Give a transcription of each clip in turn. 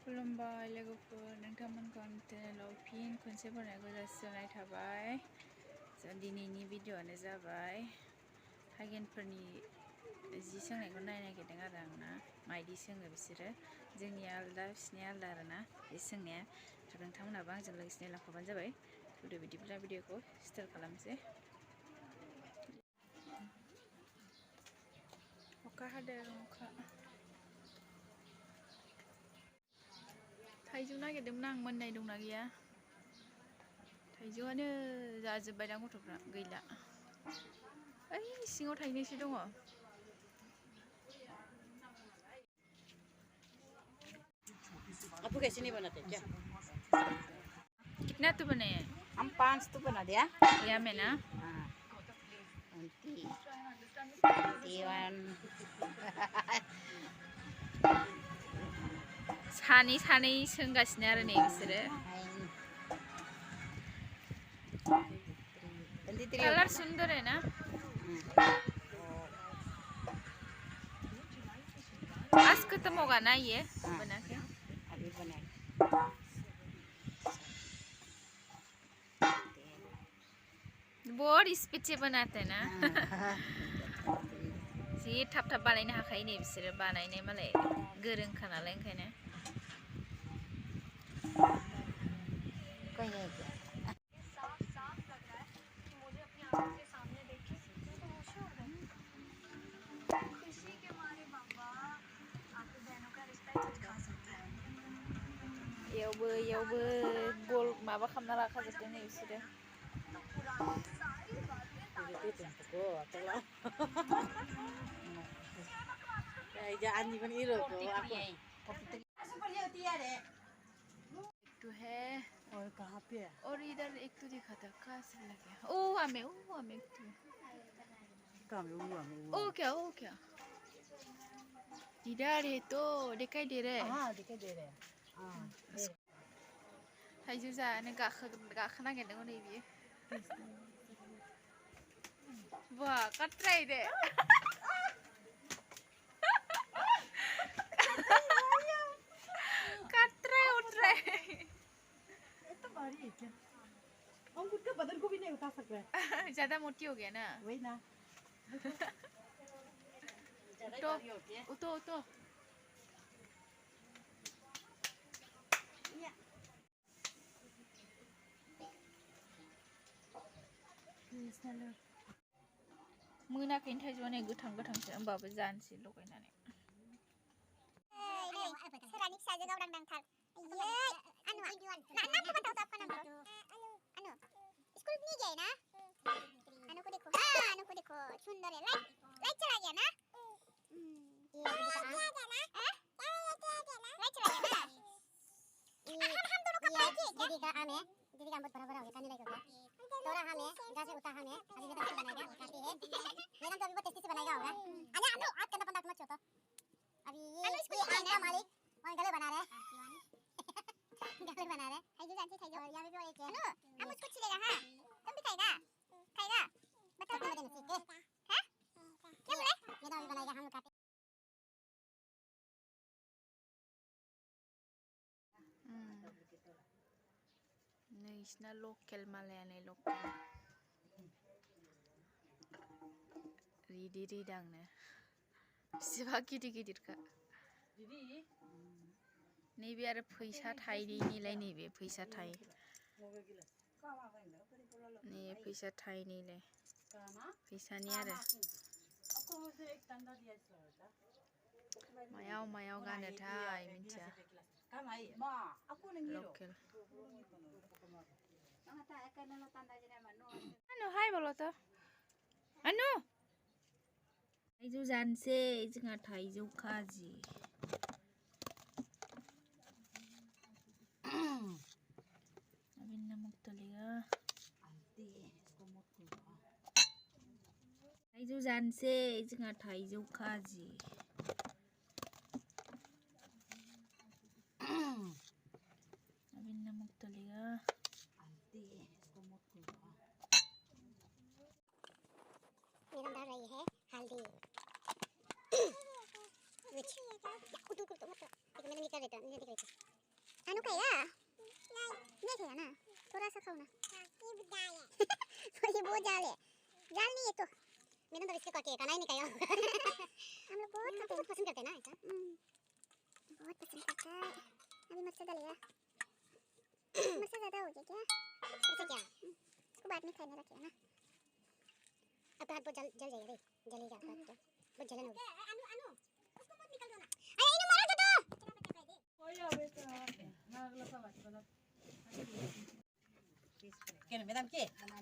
खुलुमबाय लोगोफोर नोंथांमोनखौ आंनि चेनेलाव फिन खनसे बरायनायखौ जासिहरनाय थाबाय। दिनैनि भिडिअ'आनो जाबाय थागिनफोरनि जि सोंनायखौ नायनो नागिरदों आरो आंना मायदि सोङो बिसोरो जोंनिया आलदा बिसिनिया आलदा आरोना बे सोंनाया नोंथांमोनाबो आंजों लोगोसे नायलांफाबानो जाबाय। बिदिब्ला भिडिअ'खौ स्टार्ट खालामसै। अखा हादों अखा। थाइजौ नागिरदोंमोन आं मोननाय दंना गैया। थाइजौआनो जाजोब्बायदां गथ'फ्रा गैला। ओइ सिङाव थाइनैसो दङ। आपको कैसे नहीं बनाते क्या? कितना तो बने? हम 5 तो बना दिया। या में ना? हाँ। 21. सानै सोंगासिनो आरो नै बिसोरो। कलर सुंदर है ना? आज खत्म होगा ना ये बना के? अभी बना बहुत स्पीड से बनाते हैं ना। जि थाब बानायनो हाखायो नै बिसोरो बानायनाय मालाय गोरोंखा नालाय ओंखायनो। इयावबो बल माबा खालामना लाखाजोबदों नै बिसोरो। तो है और कहाँ पे है? और इधर एक तो दिखा था कहाँ से लगे। ओ हमें एक तो कहाँ में? ओ क्या इधर है तो दिखाई दे रहा है। हाँ दिखाई दे रहा है। हाँ थाइजौ जानो गाखोनागिरदों नै बियो। वाह कतराय दे। इतना भारी है क्या? हम खुद के बदन को भी नहीं उठा सकते हैं। ज्यादा मोटी हो गया ना। वही ना। उतो मोनाखैनो थाइजौआ नै गोथांसो होमबाबो जानोसै लगायनानै। सोरानि फिसाजो गावदांथार स्कूल नहीं गए ना? अनु को देखो सुंदर है। लाइट चला गया ना? लाइट चला गया ना? हम दोनों का पार्टी है क्या? दीदी का आम है। दीदी का आम बहुत बड़ा हो गया, खाने लायक हो गया। तोरा आम है, इधर से उता आम है। अभी वेदांत से बनाएगा, काटी है। वेदांत अभी बहुत टेस्टी से बनाएगा होगा। अनु आज करना पंडा मत छोड़ो। अभी ये आम का मालिक और गले बना रहे हैं। गले बना रहे हैं। थाइजौ जानती थाइजौ। यहाँ पे भी एक है। अनु हम उसको छिलेगा हाँ? तुम भी खाएगा? बताओ तुम बता सीख के। हाँ? क्या बोले? वेदांत अभी बनाएगा, हम लोग काटे। नैसिना लकेल मालायानो लकेल रिदांनो बिसिबा गिदिरखा। नैबे आरो फैसा थाइनैनिलाय नैबे फैसा थाइ नै फैसा थाइनैलाय फैसानि आरो मायाव गानोथाय मिथिया लकेल। अनु हाय बोलो तो। अनु थाइजौ जानोसै जोंहा थाइजौ खाजि। अभी नमक डालेगा। थाइजौ जानोसै जोंहा थाइजौ खाजि। अभी नमक डालेगा। निगम डाल रही है हल्दी। मैंने निकाल देता, नहीं दिख रही थी। थोड़ा सा खाओ ना। ये बहुत जाल है, जाल नहीं है तो मैंने तो इसके काटे खाना ही नहीं खाया। हम लोग बहुत खाते हैं, पसंद करते हैं ना ऐसा। बहुत पसंद करता है। अभी मिर्च डालेगा, मिर्च ज़्यादा हो गया क्या? इससे क्या इसको बाद में खाने रखेगा ना। अब हाथ बहुत जल जाएगा रे, जलेगा हाथ तो बहुत जलन होगी। अनु अनु उसको मत निकल दो ना। अरे इन्हें मारो तो Kena medan ke? Anu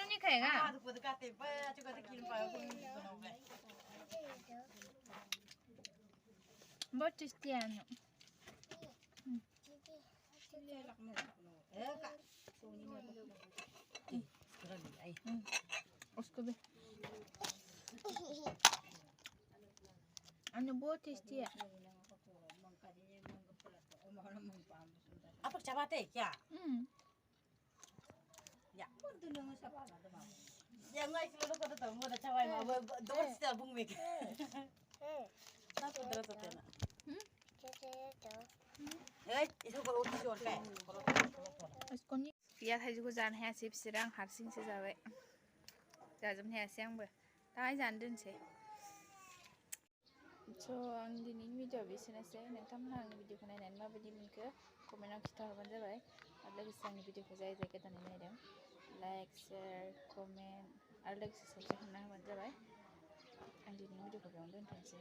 नहीं खाएगा? तो खुद खाते पर चुका तो किन पाओ को बनाओगे। बहुत टेस्टी है अनु। उसको भी अनु बहुत टेस्टी है। Apa cabate क्या? Ya, tu nunggu siapa lah tu mau. Yang ngai selalu kau tahu mau dah cawai mau dua setiap bung mik. Nak terus tu na. Itu kalau uti jual ke? उसको नहीं पिया था जो जान है सिर्फ Sirang Hershey's से जावे जाजम है सियांग बे ताई जान दिन से so आं दिनै भिडिअ बिसोरनोसै नोंथांमोनहा आंनि भिडिअखौ नायनानै माबायदि मोनखो कमेन्टआव खिन्थाहरबानो जाबाय आरो लोगोसे आंनि भिडिअखौ जाय जाय गोदानै नायदों लाइक शेयार कमेन्ट आरो लोगोसे साबस्क्राइब खालामना होबानो जाबाय आं दिनैनि भिडिअखौ बेयावनो दोनथ'नोसै।